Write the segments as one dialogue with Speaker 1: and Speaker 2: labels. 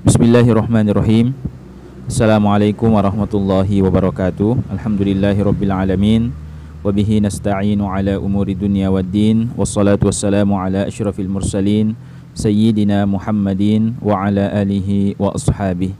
Speaker 1: Bismillahirrahmanirrahim. Assalamualaikum warahmatullahi wabarakatuh. Alhamdulillahirabbil alamin. Wabihi nasta'inu ala umuri dunya waddin. Wassalatu wassalamu ala asyrafil mursalin Sayyidina Muhammadin wa ala alihi wa ashabihi.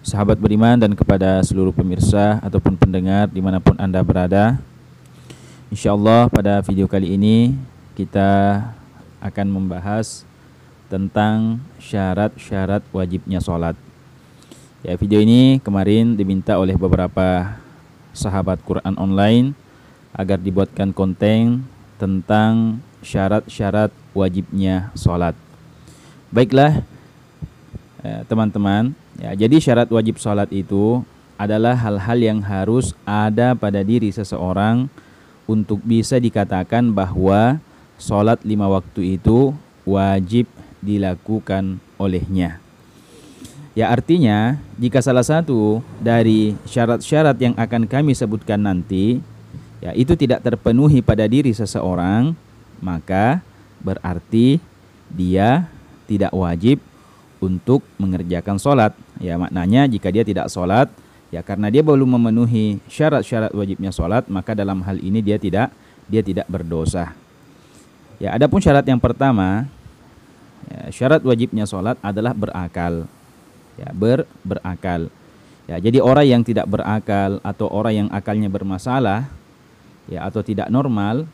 Speaker 1: Sahabat beriman dan kepada seluruh pemirsa ataupun pendengar dimanapun Anda berada, InsyaAllah pada video kali ini kita akan membahas tentang syarat-syarat wajibnya sholat. Ya, video ini kemarin diminta oleh beberapa sahabat Quran online agar dibuatkan konten tentang syarat-syarat wajibnya sholat. Baiklah teman-teman, ya, jadi syarat wajib sholat itu adalah hal-hal yang harus ada pada diri seseorang untuk bisa dikatakan bahwa sholat 5 waktu itu wajib dilakukan olehnya. Ya, artinya jika salah satu dari syarat-syarat yang akan kami sebutkan nanti ya itu tidak terpenuhi pada diri seseorang, maka berarti dia tidak wajib untuk mengerjakan sholat. Ya, maknanya jika dia tidak sholat ya karena dia belum memenuhi syarat-syarat wajibnya sholat, maka dalam hal ini dia tidak berdosa. Ya, adapun syarat yang pertama, ya, syarat wajibnya sholat adalah berakal. Ya, berakal. Ya, jadi orang yang tidak berakal atau orang yang akalnya bermasalah, ya, atau tidak normal,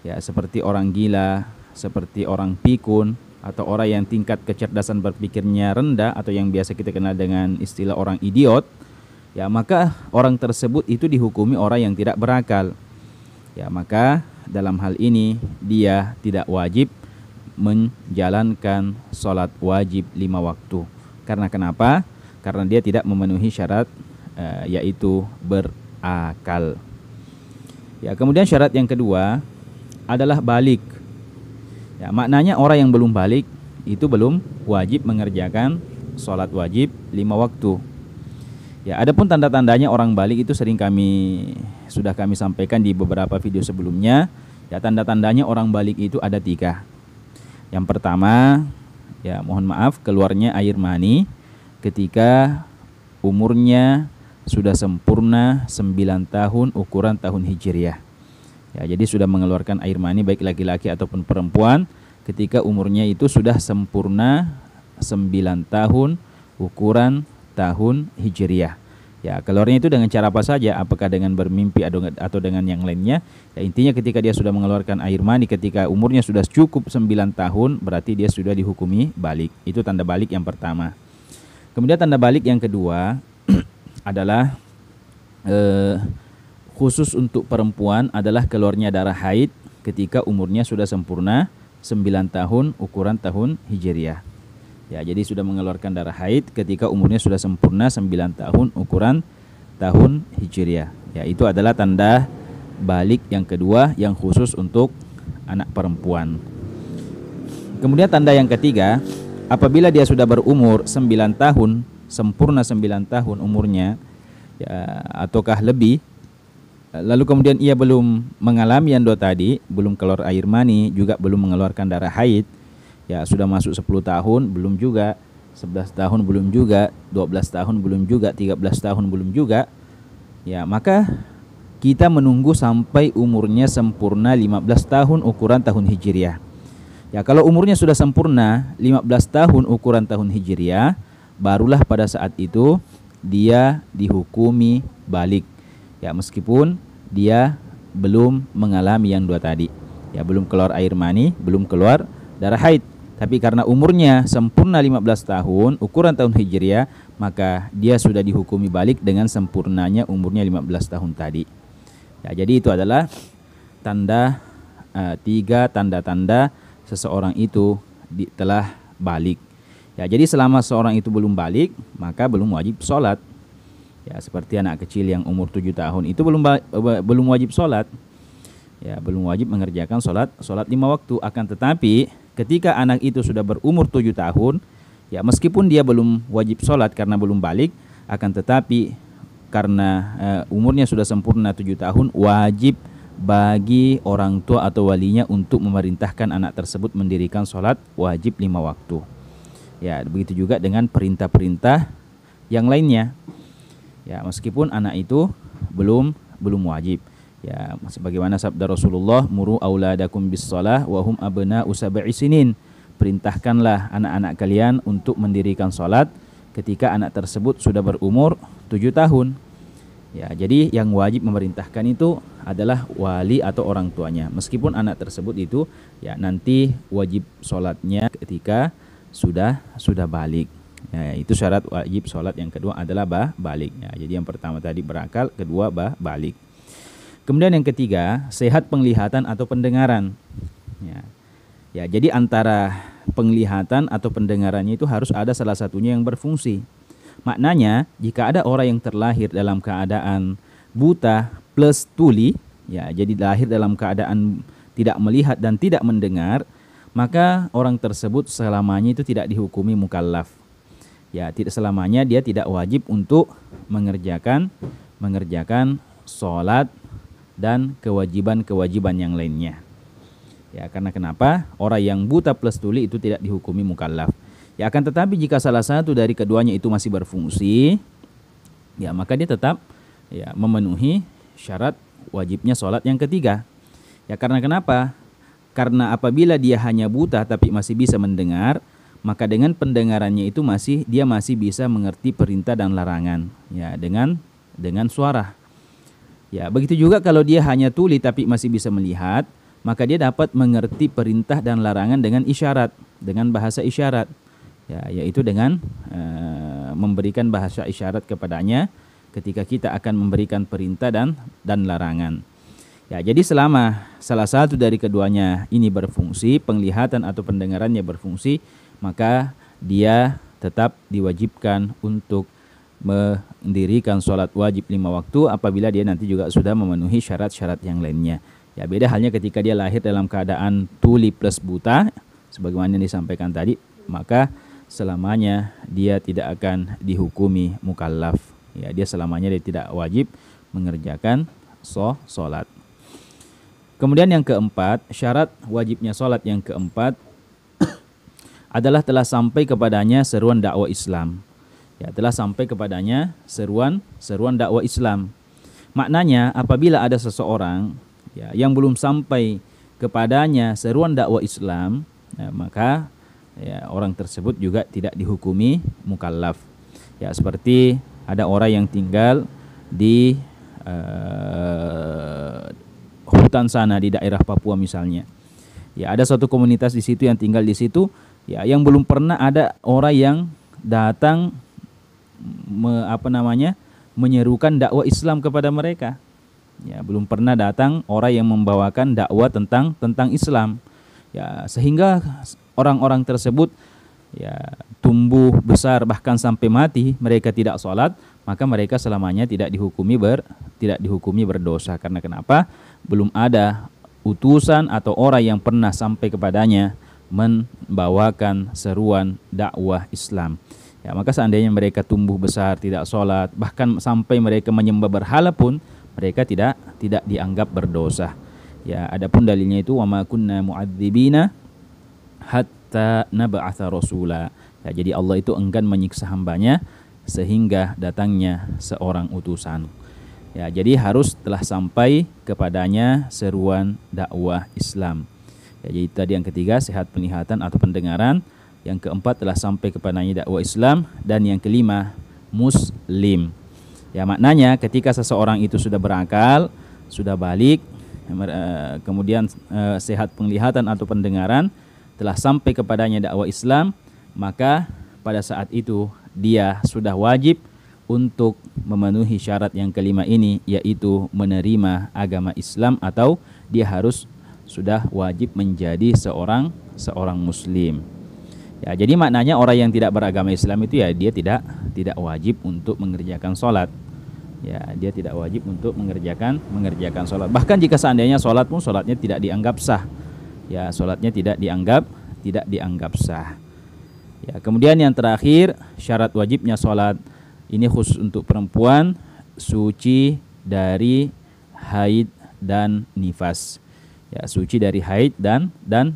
Speaker 1: ya, seperti orang gila, seperti orang pikun, atau orang yang tingkat kecerdasan berpikirnya rendah atau yang biasa kita kenal dengan istilah orang idiot, ya, maka orang tersebut itu dihukumi orang yang tidak berakal. Ya, maka dalam hal ini dia tidak wajib menjalankan sholat wajib 5 waktu. Karena kenapa? Karena dia tidak memenuhi syarat yaitu berakal. Ya, kemudian syarat yang kedua adalah balik. Ya, maknanya orang yang belum balik itu belum wajib mengerjakan sholat wajib 5 waktu. Ya, adapun tanda-tandanya orang balik itu sudah kami sampaikan di beberapa video sebelumnya. Ya, tanda-tandanya orang balik itu ada 3. Yang pertama, ya mohon maaf, keluarnya air mani ketika umurnya sudah sempurna 9 tahun ukuran tahun Hijriah. Ya, jadi sudah mengeluarkan air mani baik laki-laki ataupun perempuan ketika umurnya itu sudah sempurna 9 tahun ukuran tahun Hijriah. Ya, keluarnya itu dengan cara apa saja? Apakah dengan bermimpi atau dengan yang lainnya? Ya, intinya ketika dia sudah mengeluarkan air mani ketika umurnya sudah cukup 9 tahun, berarti dia sudah dihukumi balik. Itu tanda balik yang pertama. Kemudian tanda balik yang kedua adalah khusus untuk perempuan adalah keluarnya darah haid ketika umurnya sudah sempurna 9 tahun ukuran tahun Hijriah. Ya, jadi sudah mengeluarkan darah haid ketika umurnya sudah sempurna 9 tahun ukuran tahun Hijriah. Ya, itu adalah tanda balik yang kedua yang khusus untuk anak perempuan. Kemudian tanda yang ketiga, apabila dia sudah berumur 9 tahun, sempurna 9 tahun umurnya, ya, ataukah lebih, lalu kemudian ia belum mengalami yang dua tadi, belum keluar air mani, juga belum mengeluarkan darah haid, ya sudah masuk 10 tahun belum juga, 11 tahun belum juga, 12 tahun belum juga, 13 tahun belum juga, ya maka kita menunggu sampai umurnya sempurna 15 tahun ukuran tahun Hijriah. Ya, kalau umurnya sudah sempurna 15 tahun ukuran tahun Hijriah, barulah pada saat itu dia dihukumi balik. Ya, meskipun dia belum mengalami yang dua tadi. Ya, belum keluar air mani, belum keluar darah haid. Tapi karena umurnya sempurna 15 tahun ukuran tahun Hijriah, maka dia sudah dihukumi balik dengan sempurnanya umurnya 15 tahun tadi. Ya, jadi itu adalah tanda 3 tanda-tanda seseorang itu telah balik. Ya, jadi selama seorang itu belum balik, maka belum wajib sholat. Ya, seperti anak kecil yang umur 7 tahun itu belum wajib sholat. Ya, belum wajib mengerjakan sholat 5 waktu. Akan tetapi ketika anak itu sudah berumur 7 tahun, ya meskipun dia belum wajib sholat karena belum balik, akan tetapi karena umurnya sudah sempurna 7 tahun, wajib bagi orang tua atau walinya untuk memerintahkan anak tersebut mendirikan sholat wajib 5 waktu. Ya, begitu juga dengan perintah-perintah yang lainnya. Ya, meskipun anak itu belum wajib. Ya, sebagaimana sabda Rasulullah, muru auladakum bis-shalah wa hum abna'u sab'i sinin. Perintahkanlah anak-anak kalian untuk mendirikan salat ketika anak tersebut sudah berumur 7 tahun. Ya, jadi yang wajib memerintahkan itu adalah wali atau orang tuanya. Meskipun anak tersebut itu ya nanti wajib salatnya ketika sudah balik. Ya, itu syarat wajib salat yang kedua adalah balik. Ya, jadi yang pertama tadi berakal, kedua balik. Kemudian yang ketiga, sehat penglihatan atau pendengaran. Ya, jadi antara penglihatan atau pendengarannya itu harus ada salah satunya yang berfungsi. Maknanya, jika ada orang yang terlahir dalam keadaan buta plus tuli, ya, jadi lahir dalam keadaan tidak melihat dan tidak mendengar, maka orang tersebut selamanya itu tidak dihukumi mukallaf. Ya, tidak selamanya dia tidak wajib untuk mengerjakan sholat dan kewajiban-kewajiban yang lainnya. Ya, karena kenapa? Orang yang buta plus tuli itu tidak dihukumi mukallaf. Ya, akan tetapi jika salah satu dari keduanya itu masih berfungsi, ya maka dia tetap ya memenuhi syarat wajibnya sholat yang ketiga. Ya, karena kenapa? Karena apabila dia hanya buta tapi masih bisa mendengar, maka dengan pendengarannya itu dia masih bisa mengerti perintah dan larangan. Ya, dengan suara. Ya, begitu juga kalau dia hanya tuli tapi masih bisa melihat, maka dia dapat mengerti perintah dan larangan dengan isyarat, dengan bahasa isyarat. Ya, yaitu dengan memberikan bahasa isyarat kepadanya ketika kita akan memberikan perintah dan larangan. Ya, jadi selama salah satu dari keduanya ini berfungsi, penglihatan atau pendengarannya berfungsi, maka dia tetap diwajibkan untuk mendirikan sholat wajib 5 waktu apabila dia nanti juga sudah memenuhi syarat-syarat yang lainnya. Ya, beda halnya ketika dia lahir dalam keadaan tuli plus buta, sebagaimana yang disampaikan tadi, maka selamanya dia tidak akan dihukumi mukallaf. Ya, dia selamanya dia tidak wajib mengerjakan sholat. Kemudian yang keempat, syarat wajibnya sholat yang keempat adalah telah sampai kepadanya seruan dakwah Islam. Ya, telah sampai kepadanya seruan dakwah Islam. Maknanya apabila ada seseorang ya, yang belum sampai kepadanya seruan dakwah Islam, ya, maka ya, orang tersebut juga tidak dihukumi mukallaf. Ya, seperti ada orang yang tinggal di hutan sana di daerah Papua misalnya. Ya, ada suatu komunitas di situ yang tinggal di situ, ya, yang belum pernah ada orang yang datang menyerukan dakwah Islam kepada mereka. Ya, belum pernah datang orang yang membawakan dakwah tentang Islam. Ya, sehingga orang-orang tersebut ya tumbuh besar bahkan sampai mati mereka tidak sholat, maka mereka selamanya tidak dihukumi berdosa. Karena kenapa? Belum ada utusan atau orang yang pernah sampai kepadanya membawakan seruan dakwah Islam. Ya, maka seandainya mereka tumbuh besar tidak sholat, bahkan sampai mereka menyembah berhala pun mereka tidak dianggap berdosa. Ya, adapun dalilnya itu wa ma kunna mu'adzibina hatta nab'atsa rasula. Ya, jadi Allah itu enggan menyiksa hambanya sehingga datangnya seorang utusan. Ya, jadi harus telah sampai kepadanya seruan dakwah Islam. Ya, jadi tadi yang ketiga sehat penglihatan atau pendengaran, yang keempat telah sampai kepadanya dakwah Islam, dan yang kelima muslim. Ya, maknanya ketika seseorang itu sudah berakal, sudah balik, kemudian sehat penglihatan atau pendengaran, telah sampai kepadanya dakwah Islam, maka pada saat itu dia sudah wajib untuk memenuhi syarat yang kelima ini, yaitu menerima agama Islam, atau dia harus sudah wajib menjadi seorang muslim. Ya, jadi maknanya orang yang tidak beragama Islam itu ya dia tidak wajib untuk mengerjakan sholat. Ya, dia tidak wajib untuk mengerjakan sholat. Bahkan jika seandainya sholat pun sholatnya tidak dianggap sah. Ya, sholatnya tidak dianggap sah. Ya, kemudian yang terakhir, syarat wajibnya sholat ini khusus untuk perempuan, suci dari haid dan nifas. Ya, suci dari haid dan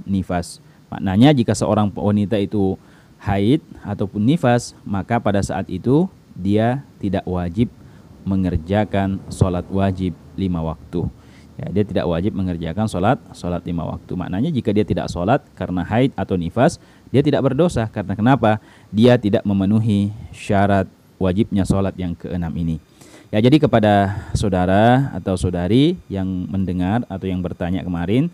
Speaker 1: nifas. Maknanya jika seorang wanita itu haid ataupun nifas, maka pada saat itu dia tidak wajib mengerjakan sholat wajib 5 waktu. Ya, dia tidak wajib mengerjakan sholat 5 waktu. Maknanya jika dia tidak sholat karena haid atau nifas, dia tidak berdosa. Karena kenapa? Dia tidak memenuhi syarat wajibnya sholat yang keenam ini. Ya, jadi kepada saudara atau saudari yang mendengar atau yang bertanya kemarin,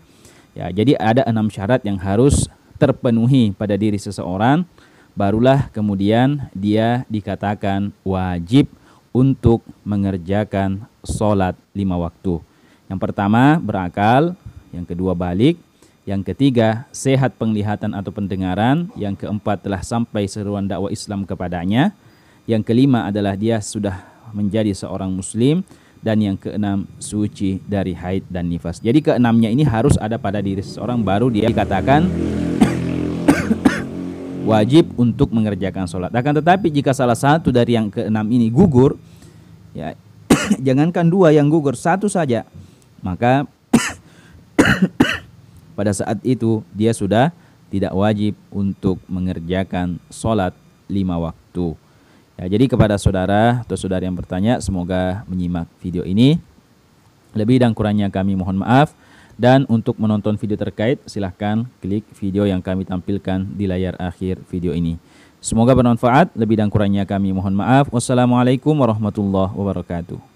Speaker 1: ya, jadi ada 6 syarat yang harus terpenuhi pada diri seseorang, barulah kemudian dia dikatakan wajib untuk mengerjakan sholat 5 waktu. Yang pertama berakal, yang kedua balik, yang ketiga sehat penglihatan atau pendengaran, yang keempat telah sampai seruan dakwah Islam kepadanya, yang kelima adalah dia sudah menjadi seorang muslim, dan yang keenam suci dari haid dan nifas. Jadi keenamnya ini harus ada pada diri seseorang, baru dia dikatakan wajib untuk mengerjakan sholat. Akan tetapi jika salah satu dari yang keenam ini gugur, ya jangankan 2 yang gugur, 1 saja, maka pada saat itu dia sudah tidak wajib untuk mengerjakan sholat 5 waktu. Ya, jadi kepada saudara atau saudari yang bertanya, semoga menyimak video ini. Lebih dan kurangnya kami mohon maaf. Dan untuk menonton video terkait, silahkan klik video yang kami tampilkan di layar akhir video ini. Semoga bermanfaat. Lebih dan kurangnya kami mohon maaf. Wassalamualaikum warahmatullahi wabarakatuh.